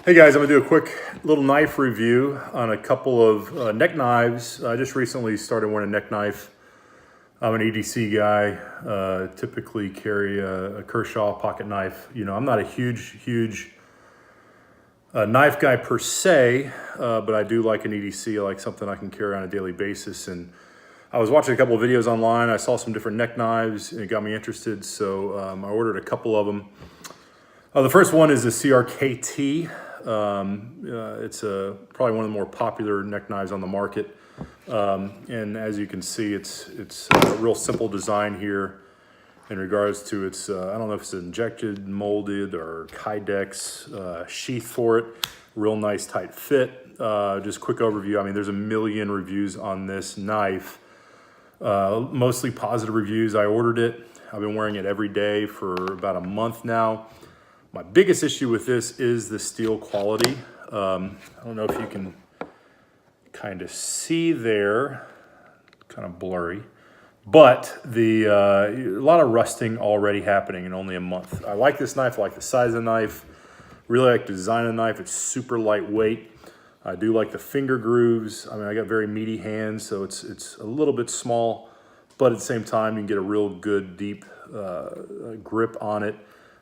Hey guys, I'm gonna do a quick little knife review on a couple of neck knives. I just recently started wearing a neck knife. I'm an EDC guy, typically carry a Kershaw pocket knife. You know, I'm not a huge knife guy per se, but I do like an EDC. I like something I can carry on a daily basis. And I was watching a couple of videos online. I saw some different neck knives and it got me interested. So I ordered a couple of them. The first one is the CRKT. It's probably one of the more popular neck knives on the market. And as you can see, it's a real simple design here in regards to its, I don't know if it's injected, molded, or Kydex sheath for it. Real nice tight fit. Just quick overview. I mean, there's a million reviews on this knife. Mostly positive reviews. I ordered it. I've been wearing it every day for about a month now. My biggest issue with this is the steel quality. I don't know if you can kind of see there, kind of blurry, but a lot of rusting already happening in only a month. I like this knife, I like the size of the knife, really like the design of the knife. It's super lightweight. I do like the finger grooves. I mean, I got very meaty hands, so it's a little bit small, but at the same time, you can get a real good deep grip on it,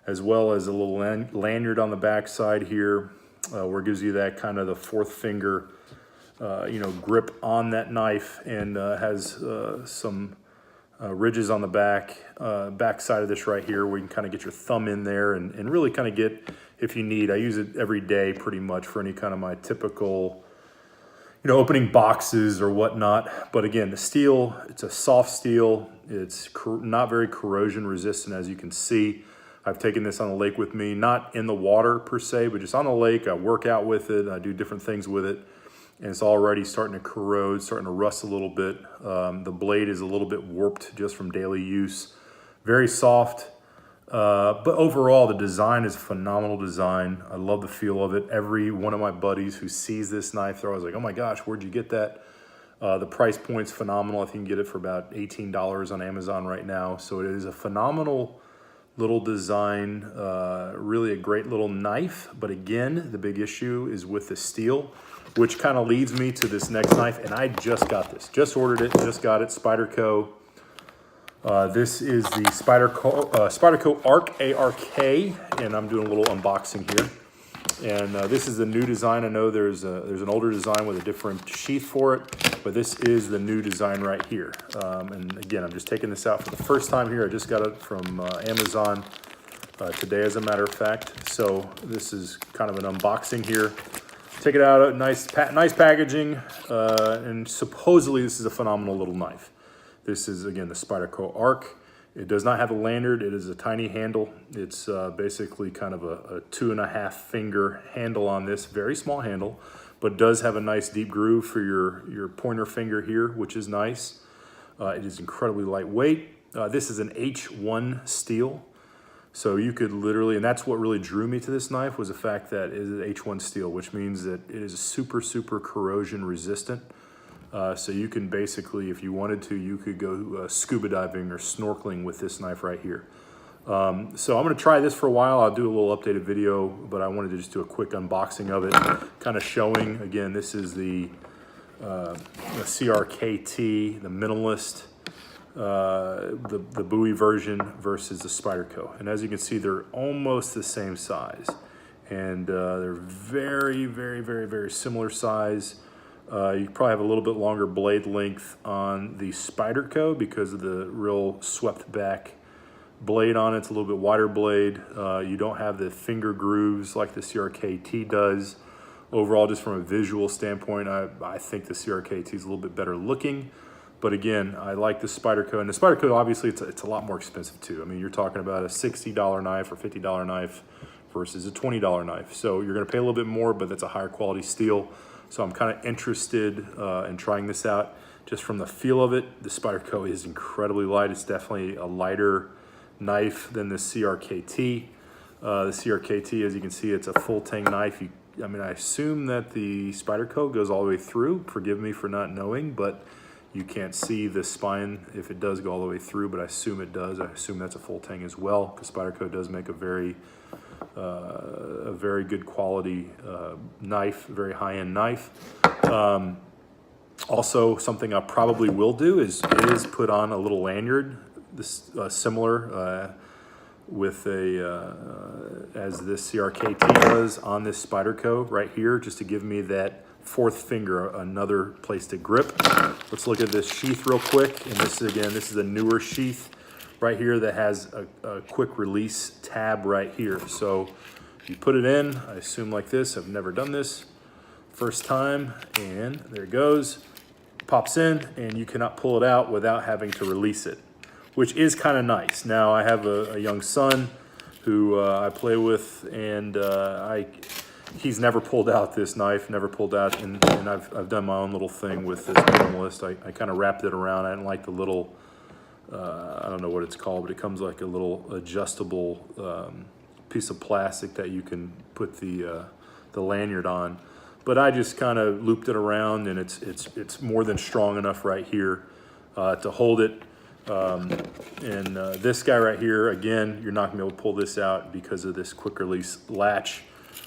as well as a little lanyard on the back side here, where it gives you that kind of the fourth finger, grip on that knife, and has some ridges on the back side of this right here, where you can kind of get your thumb in there and really kind of get, if you need. I use it every day pretty much for any kind of my typical, opening boxes or whatnot. But again, the steel, it's a soft steel. It's not very corrosion resistant, as you can see. I've taken this on the lake with me, not in the water per se, but just on the lake. I work out with it, I do different things with it, and it's already starting to corrode, starting to rust a little bit. The blade is a little bit warped just from daily use. Very soft, but overall the design is a phenomenal design. I love the feel of it. Every one of my buddies who sees this knife, they're always like, oh my gosh, where'd you get that? The price point's phenomenal. I think you can get it for about $18 on Amazon right now. So it is a phenomenal little design, really a great little knife. But again, the big issue is with the steel, which kind of leads me to this next knife. And I just got this, just ordered it, just got it, Spyderco. This is the Spyderco ARK, ARK, and I'm doing a little unboxing here. And this is the new design. I know there's an older design with a different sheath for it, but this is the new design right here. And again, I'm just taking this out for the first time here. I just got it from Amazon today, as a matter of fact. So this is kind of an unboxing here. Take it out, nice packaging, and supposedly this is a phenomenal little knife. This is, again, the Spyderco ARK. It does not have a lanyard. It is a tiny handle. It's basically kind of a 2.5 finger handle on this, very small handle, but does have a nice deep groove for your pointer finger here, which is nice. It is incredibly lightweight. This is an H1 steel. So you could literally, and that's what really drew me to this knife, was the fact that it is H1 steel, which means that it is super corrosion resistant. So you can basically, if you wanted to, you could go scuba diving or snorkeling with this knife right here. So I'm gonna try this for a while. I'll do a little updated video, but I wanted to just do a quick unboxing of it, kind of showing, again, this is the CRKT, the Minimalist, the buoy version versus the Spyderco. And as you can see, they're almost the same size. And they're very similar size. You probably have a little bit longer blade length on the Spyderco because of the real swept back blade on it. It's a little bit wider blade. You don't have the finger grooves like the CRKT does. Overall, just from a visual standpoint, I think the CRKT is a little bit better looking. But again, I like the Spyderco. And the Spyderco, obviously, it's a lot more expensive too. I mean, you're talking about a $60 knife or $50 knife versus a $20 knife. So you're gonna pay a little bit more, but that's a higher quality steel. So I'm kind of interested in trying this out. Just from the feel of it, the Spyderco is incredibly light. It's definitely a lighter knife than the CRKT. The CRKT, as you can see, it's a full tang knife. I assume that the Spyderco goes all the way through. Forgive me for not knowing, but you can't see the spine if it does go all the way through, but I assume it does. I assume that's a full tang as well, because Spyderco does make a very a very good quality knife, very high-end knife. Also, something I probably will do is put on a little lanyard, this similar with as this CRKT does on this Spyderco right here, just to give me that fourth finger, another place to grip. Let's look at this sheath real quick. And this is a newer sheath right here that has a quick release tab right here. So you put it in, I assume like this. I've never done this. First time, and there it goes. Pops in, and you cannot pull it out without having to release it, which is kind of nice. Now, I have a young son who I play with, and he's never pulled out this knife, never pulled out, and I've done my own little thing with this Minimalist. I kind of wrapped it around. I didn't like the little, I don't know what it's called, but it comes like a little adjustable piece of plastic that you can put the lanyard on. But I just kind of looped it around, and it's more than strong enough right here to hold it. This guy right here, again, you're not gonna be able to pull this out because of this quick release latch,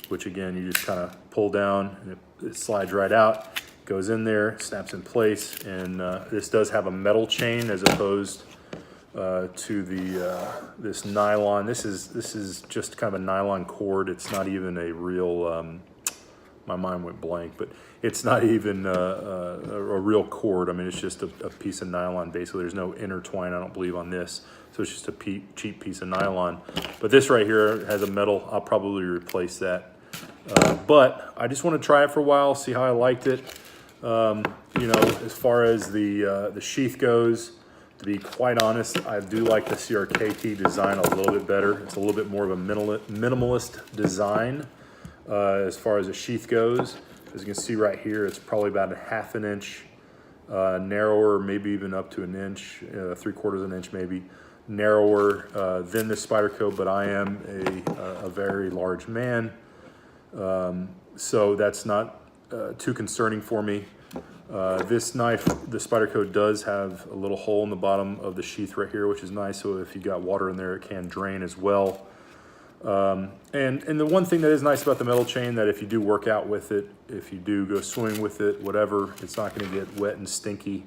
which again, you just kind of pull down and it slides right out, goes in there, snaps in place. And this does have a metal chain as opposed to this nylon. This is just kind of a nylon cord. It's not even a real, my mind went blank, but it's not even a real cord. I mean, it's just a piece of nylon, basically. There's no intertwine, I don't believe, on this. So it's just a cheap piece of nylon. But this right here has a metal. I'll probably replace that. But I just want to try it for a while, see how I liked it. You know, as far as the sheath goes, to be quite honest, I do like the CRKT design a little bit better. It's a little bit more of a minimalist design. As far as the sheath goes, as you can see right here, it's probably about a half an inch narrower, maybe even up to an inch, 3/4 of an inch maybe narrower than the Spyderco, but I am a very large man, so that's not too concerning for me. This knife, the Spyderco, does have a little hole in the bottom of the sheath right here, which is nice, so if you got water in there, it can drain as well. And the one thing that is nice about the metal chain, that if you do work out with it, if you do go swimming with it, whatever, it's not going to get wet and stinky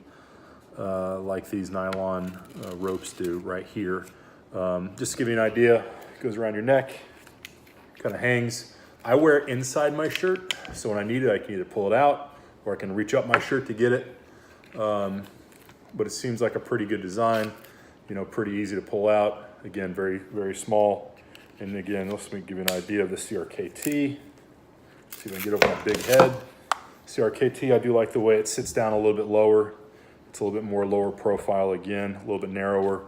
like these nylon ropes do right here. Just to give you an idea, it goes around your neck, kind of hangs. I wear it inside my shirt, so when I need it, I can either pull it out or I can reach up my shirt to get it. But it seems like a pretty good design, you know, pretty easy to pull out. Again, very, very small. And again, let me give you an idea of the CRKT. See if I can get over my big head. CRKT, I do like the way it sits down a little bit lower. It's a little bit more lower profile again, a little bit narrower.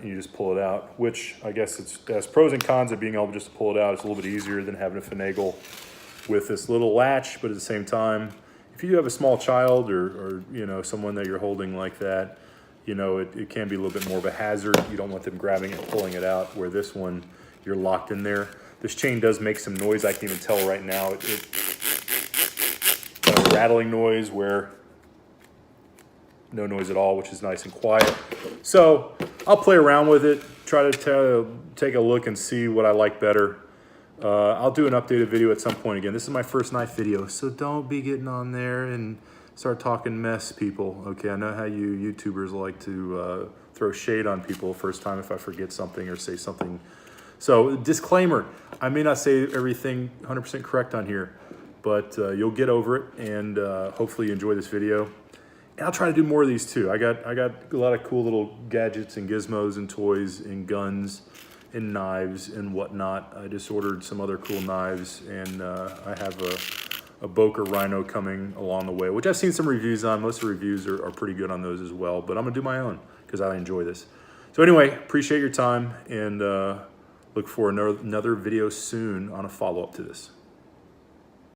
You just pull it out, which I guess it has pros and cons of being able just to pull it out. It's a little bit easier than having to finagle with this little latch, but at the same time, if you have a small child or you know, someone that you're holding like that, you know, it can be a little bit more of a hazard. You don't want them grabbing it and pulling it out, where this one, you're locked in there. This chain does make some noise. I can even tell right now. It got a rattling noise where no noise at all, which is nice and quiet. So I'll play around with it, try to take a look and see what I like better. I'll do an updated video at some point again. This is my first knife video, so don't be getting on there and start talking mess, people. Okay, I know how you YouTubers like to throw shade on people first time if I forget something or say something. So disclaimer, I may not say everything 100% correct on here, but you'll get over it, and hopefully you enjoy this video. And I'll try to do more of these too. I got a lot of cool little gadgets and gizmos and toys and guns and knives and whatnot. I just ordered some other cool knives, and I have a Boker Rhino coming along the way, which I've seen some reviews on. Most of the reviews are pretty good on those as well, but I'm gonna do my own because I enjoy this. So anyway, appreciate your time, and look for another video soon on a follow-up to this.